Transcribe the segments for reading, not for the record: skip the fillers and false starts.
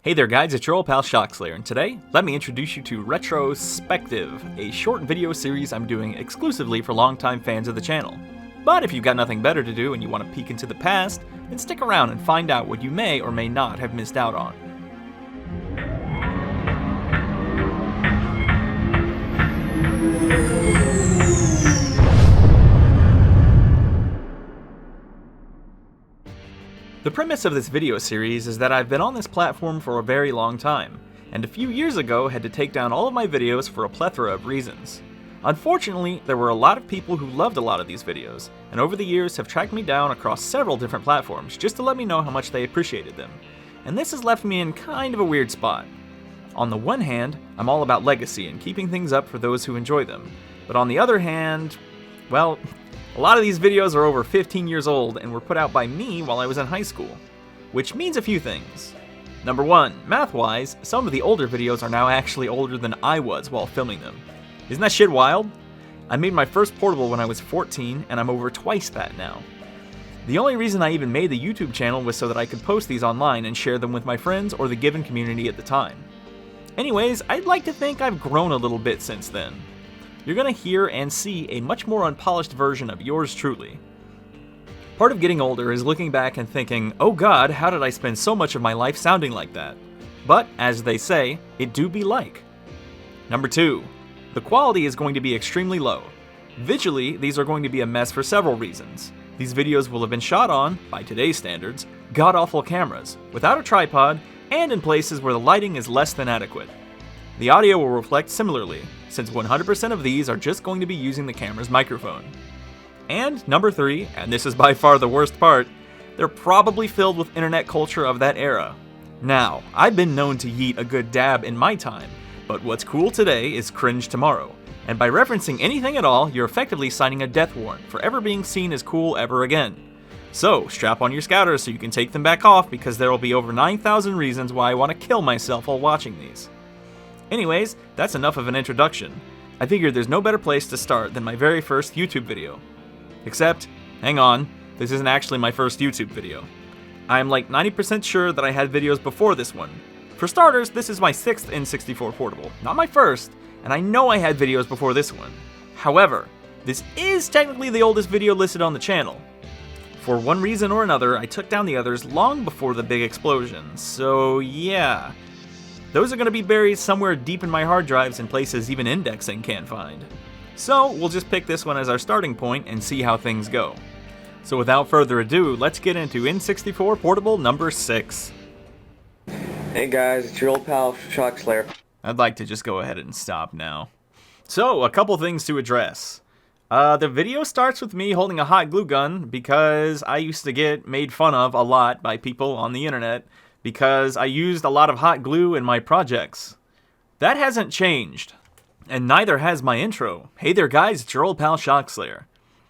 Hey there guys, it's your old pal Shockslayer, and today, let me introduce you to RetroSSpective, a short video series I'm doing exclusively for longtime fans of the channel. But if you've got nothing better to do and you want to peek into the past, then stick around and find out what you may or may not have missed out on. The premise of this video series is that I've been on this platform for a very long time, and a few years ago had to take down all of my videos for a plethora of reasons. Unfortunately, there were a lot of people who loved a lot of these videos, and over the years have tracked me down across several different platforms just to let me know how much they appreciated them. And this has left me in kind of a weird spot. On the one hand, I'm all about legacy and keeping things up for those who enjoy them, but on the other hand, well, a lot of these videos are over 15 years old and were put out by me while I was in high school, which means a few things. Number one, math-wise, some of the older videos are now actually older than I was while filming them. Isn't that shit wild? I made my first portable when I was 14, and I'm over twice that now. The only reason I even made the YouTube channel was so that I could post these online and share them with my friends or the given community at the time. Anyways, I'd like to think I've grown a little bit since then. You're gonna hear and see a much more unpolished version of yours truly. Part of getting older is looking back and thinking, oh god, how did I spend so much of my life sounding like that? But, as they say, it do be like. Number two, the quality is going to be extremely low. Visually, these are going to be a mess for several reasons. These videos will have been shot on, by today's standards, god-awful cameras, without a tripod, and in places where the lighting is less than adequate. The audio will reflect similarly, since 100% of these are just going to be using the camera's microphone. And number three, and this is by far the worst part, they're probably filled with internet culture of that era. Now, I've been known to yeet a good dab in my time, but what's cool today is cringe tomorrow. And by referencing anything at all, you're effectively signing a death warrant for ever being seen as cool ever again. So, strap on your scouters so you can take them back off, because there will be over 9,000 reasons why I want to kill myself while watching these. Anyways, that's enough of an introduction. I figured there's no better place to start than my very first YouTube video. Except, hang on, this isn't actually my first YouTube video. I'm like 90% sure that I had videos before this one. For starters, this is my 6th N64 portable, not my first, and I know I had videos before this one. However, this is technically the oldest video listed on the channel. For one reason or another, I took down the others long before the big explosion, so yeah. Those are going to be buried somewhere deep in my hard drives in places even indexing can't find. So we'll just pick this one as our starting point and see how things go. So without further ado, let's get into N64 portable number 6. Hey guys, it's your old pal Shockslayer. I'd like to just go ahead and stop now. So, a couple things to address. The video starts with me holding a hot glue gun because I used to get made fun of a lot by people on the internet because I used a lot of hot glue in my projects. That hasn't changed, and neither has my intro. Hey there guys, it's your old pal Shockslayer.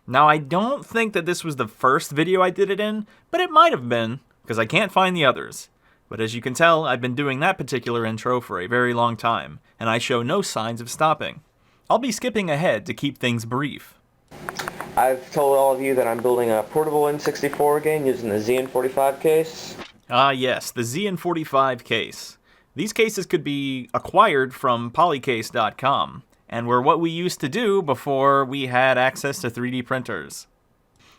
Now I don't think that this was the first video I did it in, but it might have been, because I can't find the others. But as you can tell, I've been doing that particular intro for a very long time, and I show no signs of stopping. I'll be skipping ahead to keep things brief. I've told all of you that I'm building a portable N64 game using the ZN45 case. Ah yes, the ZN45 case. These cases could be acquired from polycase.com, and were what we used to do before we had access to 3D printers.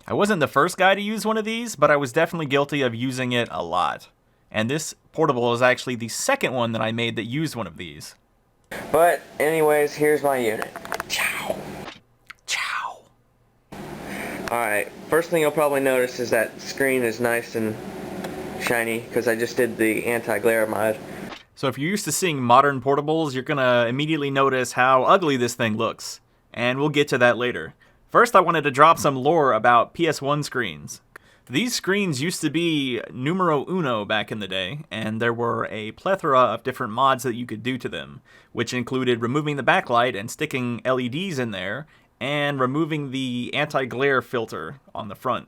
I wasn't the first guy to use one of these, but I was definitely guilty of using it a lot. And this portable is actually the second one that I made that used one of these. But anyways, here's my unit. Ciao. Ciao. Alright, first thing you'll probably notice is that screen is nice and shiny, because I just did the anti-glare mod. So if you're used to seeing modern portables, you're gonna immediately notice how ugly this thing looks. And we'll get to that later. First, I wanted to drop some lore about Ps1 Screens. These screens used to be numero uno back in the day, and there were a plethora of different mods that you could do to them, which included removing the backlight and sticking LEDs in there, and removing the anti-glare filter on the front.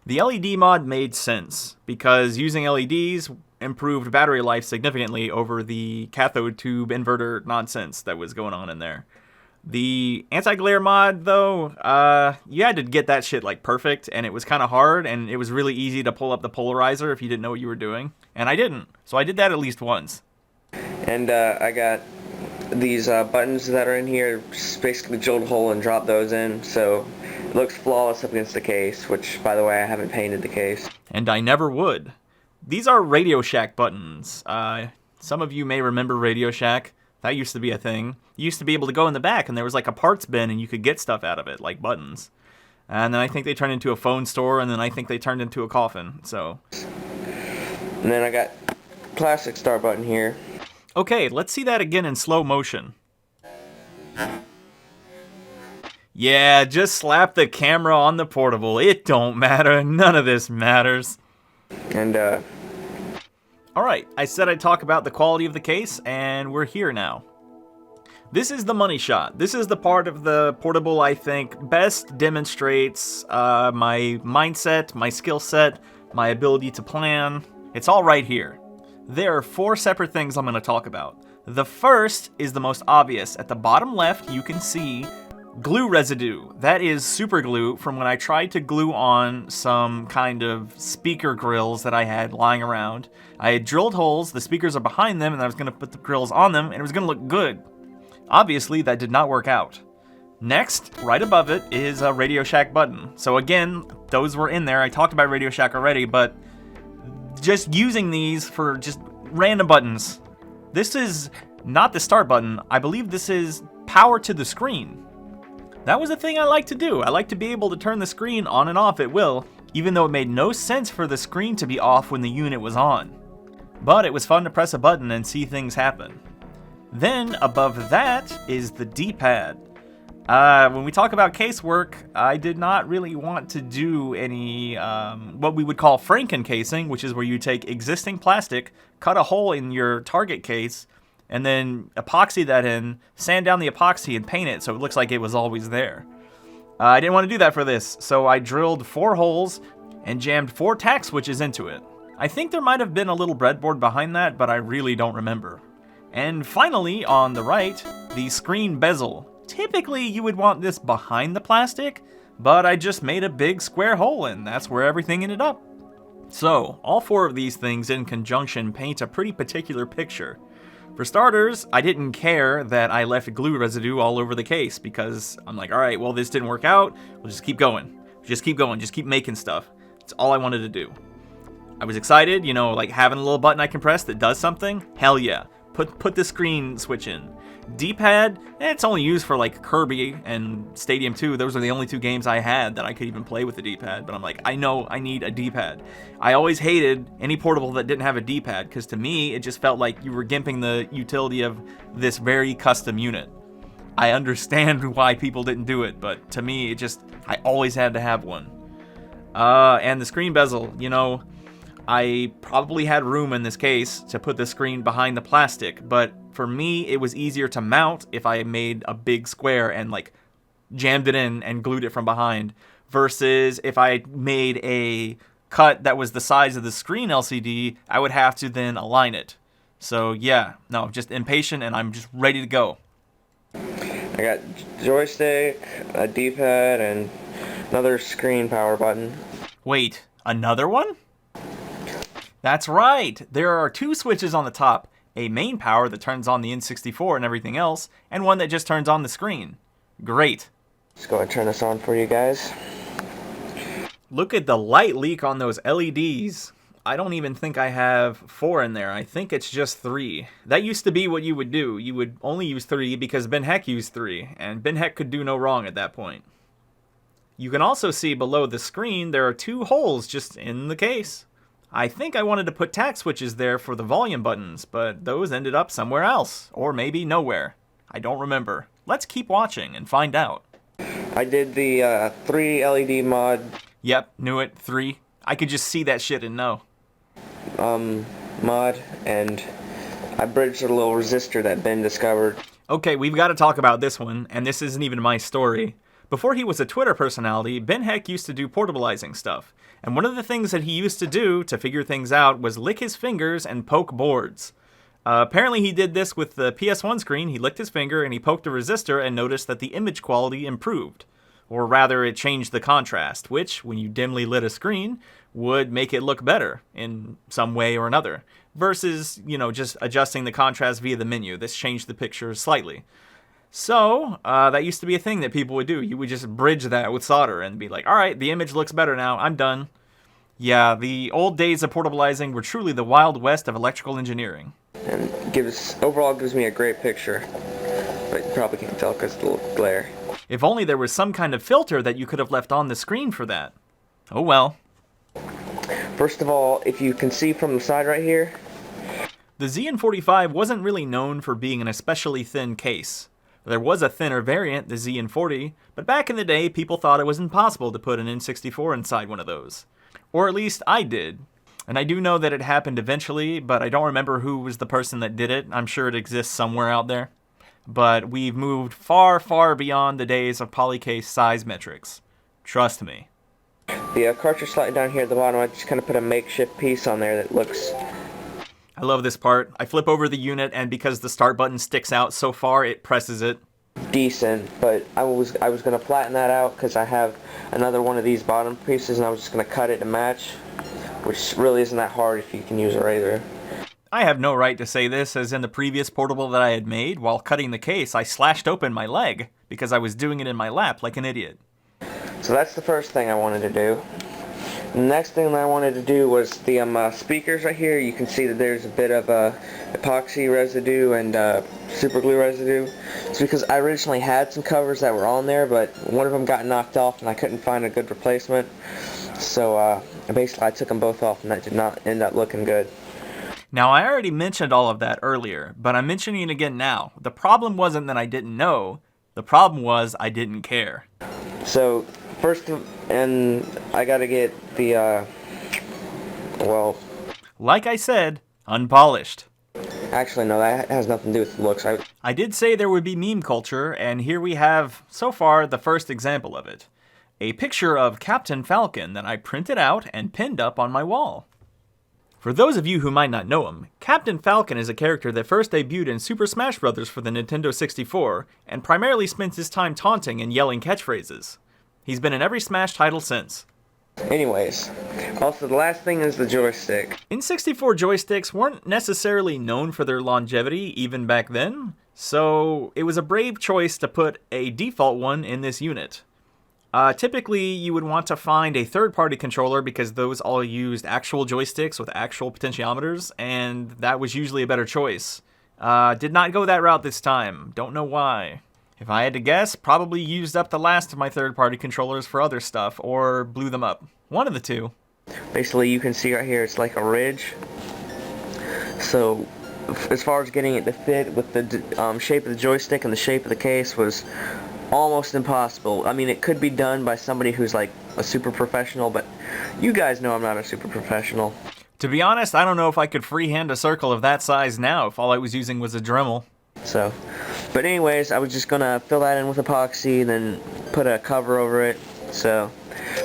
The LED mod made sense, because using LEDs improved battery life significantly over the cathode tube inverter nonsense that was going on in there. The anti-glare mod, though, you had to get that shit, like, perfect, and it was kind of hard, and it was really easy to pull up the polarizer if you didn't know what you were doing. And I didn't, so I did that at least once. And I got these buttons that are in here, just basically drilled a hole and dropped those in, so it looks flawless up against the case, which, by the way, I haven't painted the case. And I never would. These are Radio Shack buttons. Some of you may remember Radio Shack. That used to be a thing. You used to be able to go in the back, and there was like a parts bin, and you could get stuff out of it, like buttons. And then I think they turned into a phone store, and then I think they turned into a coffin, so. And then I got plastic start button here. Okay, let's see that again in slow motion. Yeah, just slap the camera on the portable. It don't matter. None of this matters. And, Alright, I said I'd talk about the quality of the case, and we're here now. This is the money shot. This is the part of the portable I think best demonstrates my mindset, my skill set, my ability to plan. It's all right here. There are 4 separate things I'm going to talk about. The first is the most obvious. At the bottom left, you can see glue residue. That is super glue from when I tried to glue on some kind of speaker grills that I had lying around. I had drilled holes, the speakers are behind them, and I was going to put the grills on them, and it was going to look good. Obviously, that did not work out. Next, right above it, is a Radio Shack button. So again, those were in there. I talked about Radio Shack already, but just using these for just random buttons. This is not the start button. I believe this is power to the screen. That was a thing I like to do. I like to be able to turn the screen on and off at will, even though it made no sense for the screen to be off when the unit was on. But it was fun to press a button and see things happen. Then, above that, is the D-pad. When we talk about casework, I did not really want to do any, what we would call Franken casing, which is where you take existing plastic, cut a hole in your target case, and then epoxy that in, sand down the epoxy, and paint it so it looks like it was always there. I didn't want to do that for this, so I drilled 4 holes and jammed 4 tack switches into it. I think there might have been a little breadboard behind that, but I really don't remember. And finally, on the right, the screen bezel. Typically, you would want this behind the plastic, but I just made a big square hole, and that's where everything ended up. So, all 4 of these things in conjunction paint a pretty particular picture. For starters, I didn't care that I left glue residue all over the case, because I'm like, alright, well this didn't work out, we'll just keep going. Just keep going, just keep making stuff. That's all I wanted to do. I was excited, you know, like having a little button I can press that does something, hell yeah. Put the screen switch in. D-pad, it's only used for like Kirby and Stadium 2. Those are the only 2 games I had that I could even play with the D-pad. But I'm like, I know I need a D-pad. I always hated any portable that didn't have a D-pad, because to me, it just felt like you were gimping the utility of this very custom unit. I understand why people didn't do it, but to me, I always had to have one. And the screen bezel, you know, I probably had room in this case to put the screen behind the plastic, but for me, it was easier to mount if I made a big square and like jammed it in and glued it from behind, versus if I made a cut that was the size of the screen LCD, I would have to then align it. So yeah, no, I'm just impatient and I'm just ready to go. I got joystick, a D-pad, and another screen power button. Wait, another one? That's right, there are 2 switches on the top, a main power that turns on the N64 and everything else, and one that just turns on the screen. Great. Let's go ahead and turn this on for you guys. Look at the light leak on those LEDs. I don't even think I have 4 in there, I think it's just 3. That used to be what you would do. You would only use 3 because Ben Heck used 3, and Ben Heck could do no wrong at that point. You can also see below the screen there are 2 holes just in the case. I think I wanted to put tack switches there for the volume buttons, but those ended up somewhere else, or maybe nowhere. I don't remember. Let's keep watching and find out. I did the 3 LED mod. Yep, knew it, 3. I could just see that shit and know. Mod, and I bridged a little resistor that Ben discovered. Okay, we've got to talk about this one, and this isn't even my story. Before he was a Twitter personality, Ben Heck used to do portabilizing stuff. And one of the things that he used to do to figure things out was lick his fingers and poke boards. Apparently he did this with the PS1 screen. He licked his finger and he poked a resistor and noticed that the image quality improved. Or rather, it changed the contrast, which, when you dimly lit a screen, would make it look better in some way or another. Versus, just adjusting the contrast via the menu. This changed the picture slightly. So, that used to be a thing that people would do. You would just bridge that with solder and be like, alright, the image looks better now, I'm done. Yeah, the old days of portabilizing were truly the wild west of electrical engineering. And overall gives me a great picture. But you probably can't tell because of the little glare. If only there was some kind of filter that you could have left on the screen for that. Oh well. First of all, if you can see from the side right here, the ZN45 wasn't really known for being an especially thin case. There was a thinner variant, the ZN40, but back in the day people thought it was impossible to put an N64 inside one of those. Or at least I did. And I do know that it happened eventually, but I don't remember who was the person that did it. I'm sure it exists somewhere out there. But we've moved far, far beyond the days of polycase size metrics. Trust me. The cartridge slot down here at the bottom, I just kind of put a makeshift piece on there that looks... I love this part. I flip over the unit, and because the start button sticks out so far, it presses it. Decent, but I was going to flatten that out because I have another one of these bottom pieces, and I was just going to cut it to match, which really isn't that hard if you can use a razor. I have no right to say this, as in the previous portable that I had made, while cutting the case, I slashed open my leg, because I was doing it in my lap like an idiot. So that's the first thing I wanted to do. The next thing that I wanted to do was the speakers right here. You can see that there's a bit of epoxy residue and super glue residue. It's because I originally had some covers that were on there, but one of them got knocked off and I couldn't find a good replacement. So basically I took them both off and that did not end up looking good. Now, I already mentioned all of that earlier, but I'm mentioning it again now. The problem wasn't that I didn't know. The problem was I didn't care. So, first, and I gotta get the, well... Like I said, unpolished. Actually, no, that has nothing to do with the looks. I did say there would be meme culture, and here we have, so far, the first example of it. A picture of Captain Falcon that I printed out and pinned up on my wall. For those of you who might not know him, Captain Falcon is a character that first debuted in Super Smash Bros. For the Nintendo 64, and primarily spent his time taunting and yelling catchphrases. He's been in every Smash title since. Anyways, also the last thing is the joystick. N64 joysticks weren't necessarily known for their longevity even back then, so it was a brave choice to put a default one in this unit. Typically, you would want to find a third-party controller because those all used actual joysticks with actual potentiometers, and that was usually a better choice. Did not go that route this time. Don't know why. If I had to guess, probably used up the last of my third-party controllers for other stuff, or blew them up. One of the two. Basically, you can see right here, it's like a ridge. So, as far as getting it to fit with the shape of the joystick and the shape of the case was almost impossible. I mean, it could be done by somebody who's like a super professional, but you guys know I'm not a super professional. To be honest, I don't know if I could freehand a circle of that size now if all I was using was a Dremel. So, but anyways, I was just gonna fill that in with epoxy and then put a cover over it. So,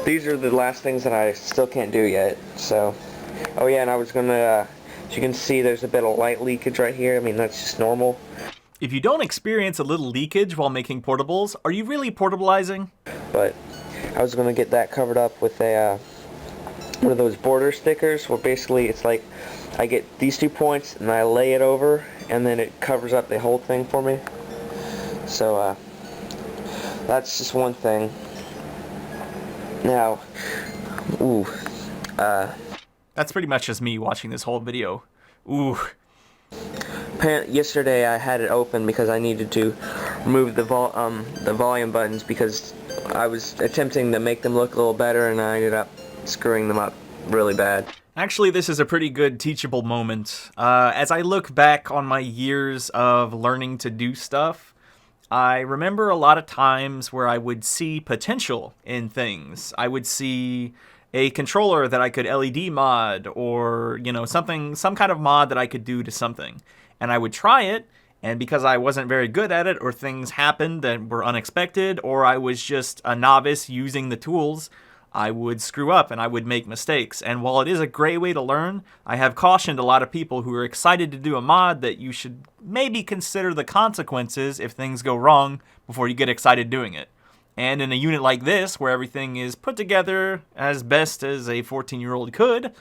these are the last things that I still can't do yet. So, oh yeah, and I was gonna, as you can see, there's a bit of light leakage right here. I mean, that's just normal. If you don't experience a little leakage while making portables, are you really portabilizing? But I was gonna get that covered up with a one of those border stickers where basically it's like I get these 2 points and I lay it over and then it covers up the whole thing for me. So that's just one thing. Now, that's pretty much just me watching this whole video. Ooh. Yesterday I had it open because I needed to remove the volume buttons because I was attempting to make them look a little better and I ended up screwing them up really bad. Actually, this is a pretty good teachable moment. As I look back on my years of learning to do stuff, I remember a lot of times where I would see potential in things. I would see a controller that I could LED mod or, some kind of mod that I could do to something. And I would try it, and because I wasn't very good at it, or things happened that were unexpected, or I was just a novice using the tools, I would screw up and I would make mistakes. And while it is a great way to learn, I have cautioned a lot of people who are excited to do a mod that you should maybe consider the consequences if things go wrong before you get excited doing it. And in a unit like this, where everything is put together as best as a 14-year-old could,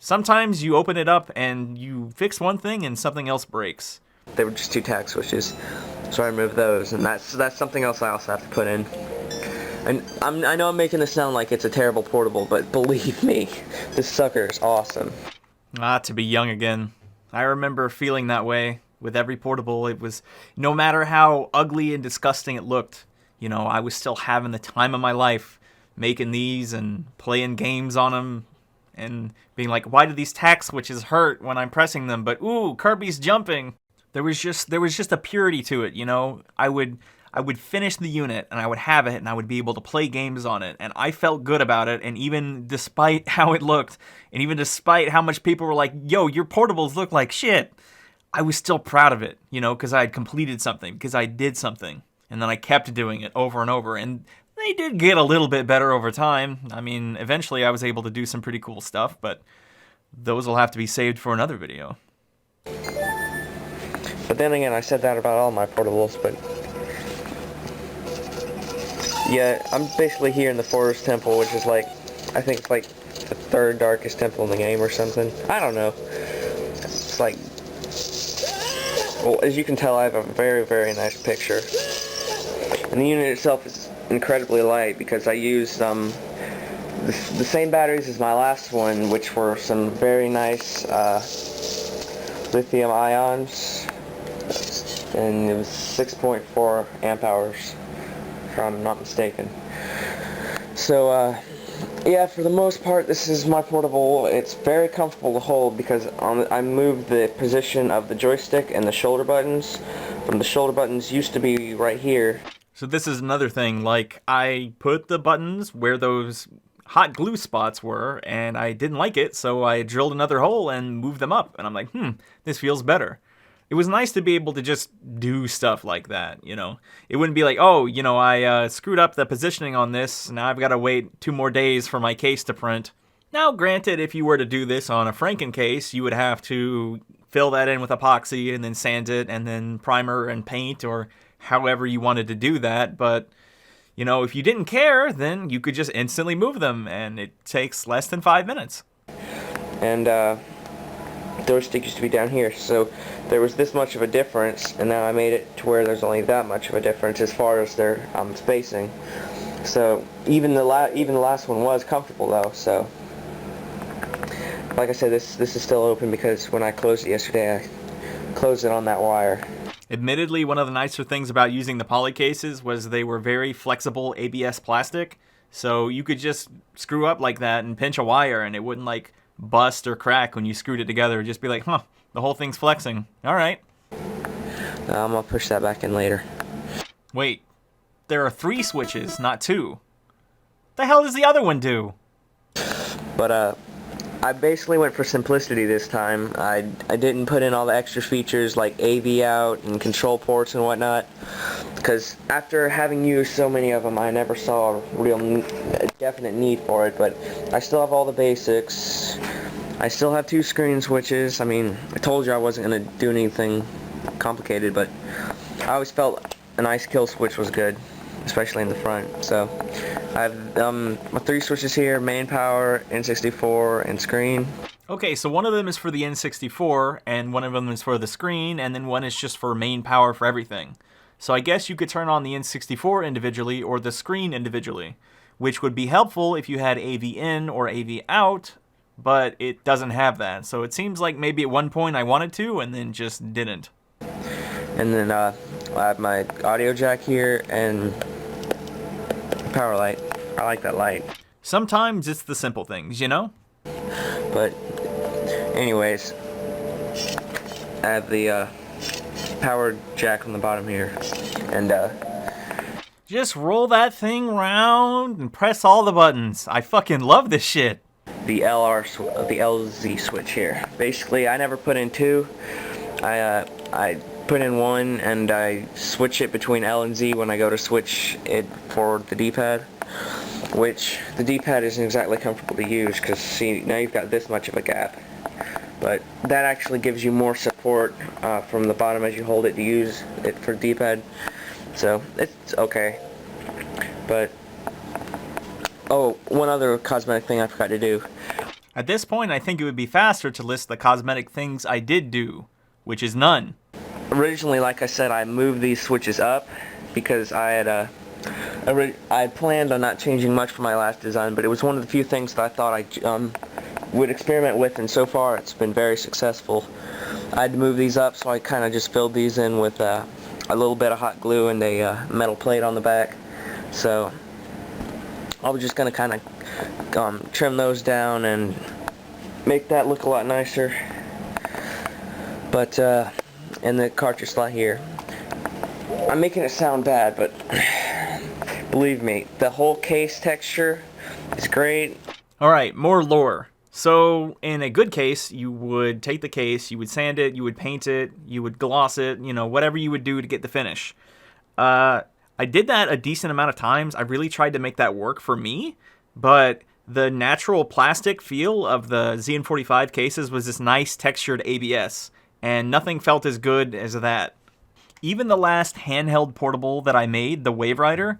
sometimes you open it up and you fix one thing and something else breaks. They were just 2 tag switches, so I removed those, and that's something else I also have to put in. And I know I'm making this sound like it's a terrible portable, but believe me, this sucker is awesome. To be young again. I remember feeling that way with every portable. It was, no matter how ugly and disgusting it looked, you know, I was still having the time of my life making these and playing games on them and being like, why do these tack switches hurt when I'm pressing them? But ooh, Kirby's jumping. There was just a purity to it, you know. I would finish the unit and I would have it and I would be able to play games on it, and I felt good about it. And even despite how it looked, and even despite how much people were like, yo, your portables look like shit, I was still proud of it, you know, because I had completed something, because I did something. And then I kept doing it over and over, and they did get a little bit better over time. I mean, eventually I was able to do some pretty cool stuff, but those will have to be saved for another video. But then again, I said that about all my portables, but yeah, I'm basically here in the Forest Temple, which is like, I think it's like the 3rd darkest temple in the game or something. I don't know. It's like, well, as you can tell, I have a very, very nice picture. And the unit itself is incredibly light because I used the same batteries as my last one, which were some very nice lithium ions, and it was 6.4 amp hours, if I'm not mistaken. So yeah, for the most part, this is my portable. It's very comfortable to hold because I moved the position of the joystick and the shoulder buttons. From the shoulder buttons used to be right here. So this is another thing, like, I put the buttons where those hot glue spots were, and I didn't like it, so I drilled another hole and moved them up, and I'm like, this feels better. It was nice to be able to just do stuff like that, you know? It wouldn't be like, oh, you know, I screwed up the positioning on this, now I've got to wait 2 more days for my case to print. Now, granted, if you were to do this on a Franken case, you would have to fill that in with epoxy and then sand it and then primer and paint, or however you wanted to do that. But, you know, if you didn't care, then you could just instantly move them, and it takes less than 5 minutes. And joystick used to be down here, so there was this much of a difference, and now I made it to where there's only that much of a difference as far as their spacing. So even the last one was comfortable though. So like I said, this is still open because when I closed it yesterday, I closed it on that wire. Admittedly, one of the nicer things about using the poly cases was they were very flexible ABS plastic, so you could just screw up like that and pinch a wire and it wouldn't like bust or crack when you screwed it together. It'd just be like, the whole thing's flexing. Alright. I'm gonna push that back in later. Wait, there are 3 switches, not 2. The hell does the other one do? But I basically went for simplicity this time. I didn't put in all the extra features like AV out and control ports and whatnot, because after having used so many of them, I never saw a definite need for it. But I still have all the basics. I still have 2 screen switches. I mean, I told you I wasn't going to do anything complicated, but I always felt an ice kill switch was good, especially in the front. So I have my 3 switches here: main, power, N64, and screen. Okay, so one of them is for the N64, and one of them is for the screen, and then one is just for main power for everything. So I guess you could turn on the N64 individually or the screen individually, which would be helpful if you had AV in or AV out, but it doesn't have that. So it seems like maybe at one point I wanted to and then just didn't. And then I have my audio jack here and power light. I like that light. Sometimes it's the simple things, you know? But anyways, I have the power jack on the bottom here, and just roll that thing round and press all the buttons. I fucking love this shit. The LZ switch here. Basically, I never put in 2. I put in 1, and I switch it between L and Z when I go to switch it for the D-pad. which the D-pad isn't exactly comfortable to use because see, now you've got this much of a gap. But that actually gives you more support from the bottom as you hold it to use it for D-pad. So it's okay. But oh, one other cosmetic thing I forgot to do. At this point, I think it would be faster to list the cosmetic things I did do, which is none. Originally, like I said, I moved these switches up because I had planned on not changing much from my last design, but it was one of the few things that I thought I would experiment with, and so far it's been very successful. I had to move these up, so I kind of just filled these in with a little bit of hot glue and a metal plate on the back. So I was just going to kind of trim those down and make that look a lot nicer. But and the cartridge slot here, I'm making it sound bad, but believe me, the whole case texture is great. Alright, more lore. So, in a good case, you would take the case, you would sand it, you would paint it, you would gloss it, you know, whatever you would do to get the finish. I did that a decent amount of times. I really tried to make that work for me, but the natural plastic feel of the ZN45 cases was this nice textured ABS, and nothing felt as good as that. Even the last handheld portable that I made, the Wave Rider,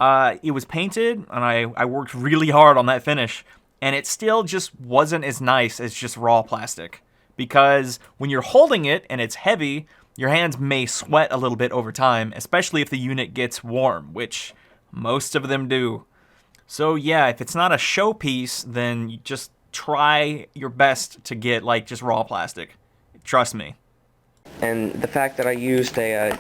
it was painted, and I worked really hard on that finish, and it still just wasn't as nice as just raw plastic. Because when you're holding it and it's heavy, your hands may sweat a little bit over time, especially if the unit gets warm, which most of them do. So yeah, if it's not a showpiece, then you just try your best to get like just raw plastic. Trust me. And the fact that I used I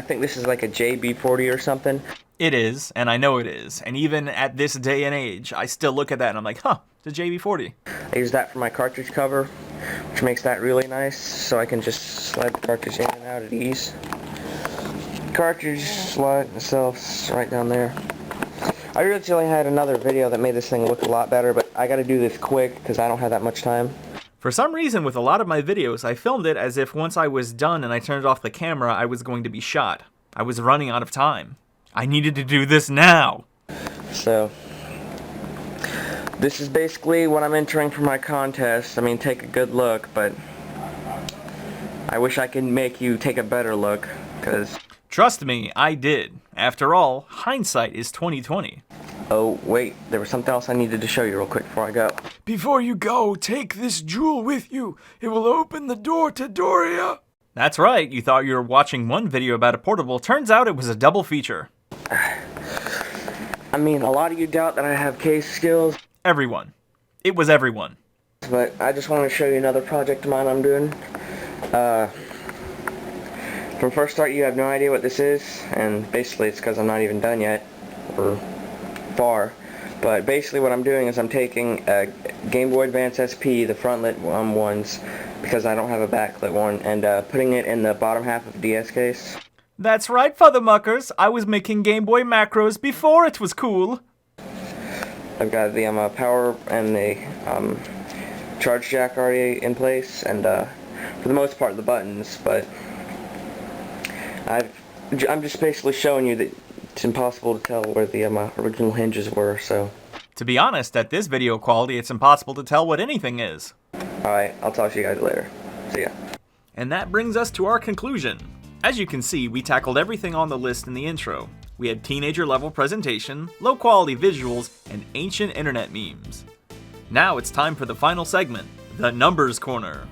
think this is like a JB40 or something. It is, and I know it is. And even at this day and age, I still look at that and I'm like, huh, it's a JB40. I use that for my cartridge cover, which makes that really nice, so I can just slide the cartridge in and out at ease. Cartridge slot itself right down there. I originally had another video that made this thing look a lot better, but I gotta do this quick because I don't have that much time. For some reason, with a lot of my videos, I filmed it as if once I was done and I turned off the camera, I was going to be shot. I was running out of time. I needed to do this now. So, this is basically what I'm entering for my contest. I mean, take a good look, but I wish I could make you take a better look, because... Trust me, I did. After all, hindsight is 20/20. Oh, wait, there was something else I needed to show you real quick before I go. Before you go, take this jewel with you. It will open the door to Doria. That's right, you thought you were watching one video about a portable. Turns out it was a double feature. I mean, a lot of you doubt that I have case skills. Everyone. It was everyone. But I just want to show you another project of mine I'm doing. From first start, you have no idea what this is, and basically it's because I'm not even done yet, or far. But basically what I'm doing is I'm taking a Game Boy Advance SP, the frontlit ones, because I don't have a backlit one, and putting it in the bottom half of the DS case. That's right, Fathermuckers. I was making Game Boy macros before it was cool. I've got the power and the charge jack already in place, and for the most part the buttons, but I'm just basically showing you that it's impossible to tell where the original hinges were, so... To be honest, at this video quality, it's impossible to tell what anything is. Alright, I'll talk to you guys later. See ya. And that brings us to our conclusion. As you can see, we tackled everything on the list in the intro. We had teenager-level presentation, low-quality visuals, and ancient internet memes. Now it's time for the final segment, the Numbers Corner.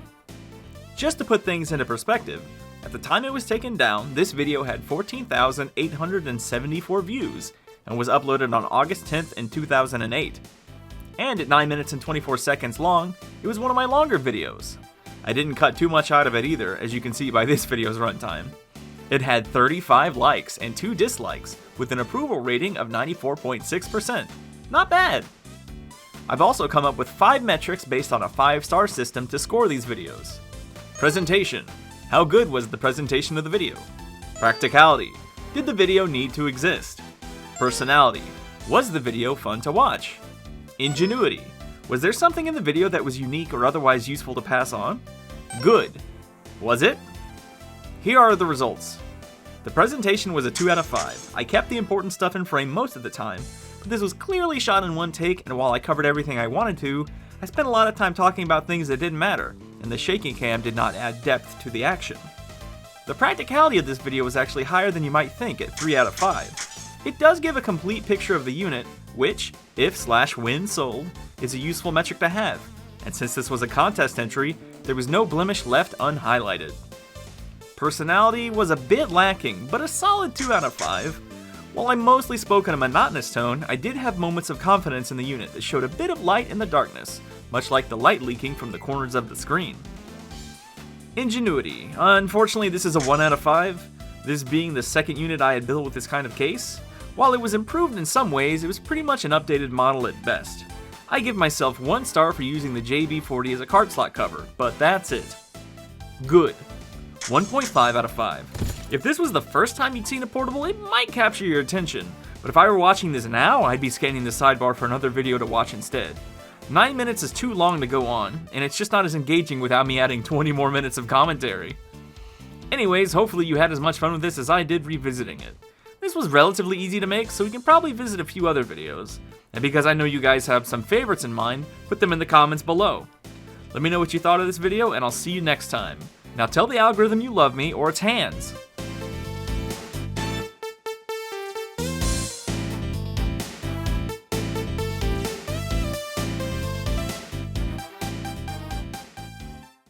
Just to put things into perspective, at the time it was taken down, this video had 14,874 views and was uploaded on August 10th in 2008. And at 9 minutes and 24 seconds long, it was one of my longer videos. I didn't cut too much out of it either, as you can see by this video's runtime. It had 35 likes and 2 dislikes, with an approval rating of 94.6%. Not bad! I've also come up with 5 metrics based on a 5-star system to score these videos. Presentation. How good was the presentation of the video? Practicality. Did the video need to exist? Personality. Was the video fun to watch? Ingenuity. Was there something in the video that was unique or otherwise useful to pass on? Good. Was it? Here are the results. The presentation was a 2 out of 5. I kept the important stuff in frame most of the time, This was clearly shot in one take, and while I covered everything I wanted to, I spent a lot of time talking about things that didn't matter, and the shaking cam did not add depth to the action. The practicality of this video was actually higher than you might think at 3 out of 5. It does give a complete picture of the unit, which, if/when sold, is a useful metric to have, and since this was a contest entry, there was no blemish left unhighlighted. Personality was a bit lacking, but a solid 2 out of 5. While I mostly spoke in a monotonous tone, I did have moments of confidence in the unit that showed a bit of light in the darkness, much like the light leaking from the corners of the screen. Ingenuity. Unfortunately, this is a 1 out of 5, this being the second unit I had built with this kind of case. While it was improved in some ways, it was pretty much an updated model at best. I give myself 1 star for using the JB40 as a card slot cover, but that's it. Good. 1.5 out of 5. If this was the first time you'd seen a portable, it might capture your attention, but if I were watching this now, I'd be scanning the sidebar for another video to watch instead. 9 minutes is too long to go on, and it's just not as engaging without me adding 20 more minutes of commentary. Anyways, hopefully you had as much fun with this as I did revisiting it. This was relatively easy to make, so we can probably visit a few other videos. And because I know you guys have some favorites in mind, put them in the comments below. Let me know what you thought of this video, and I'll see you next time. Now tell the algorithm you love me, or its hands.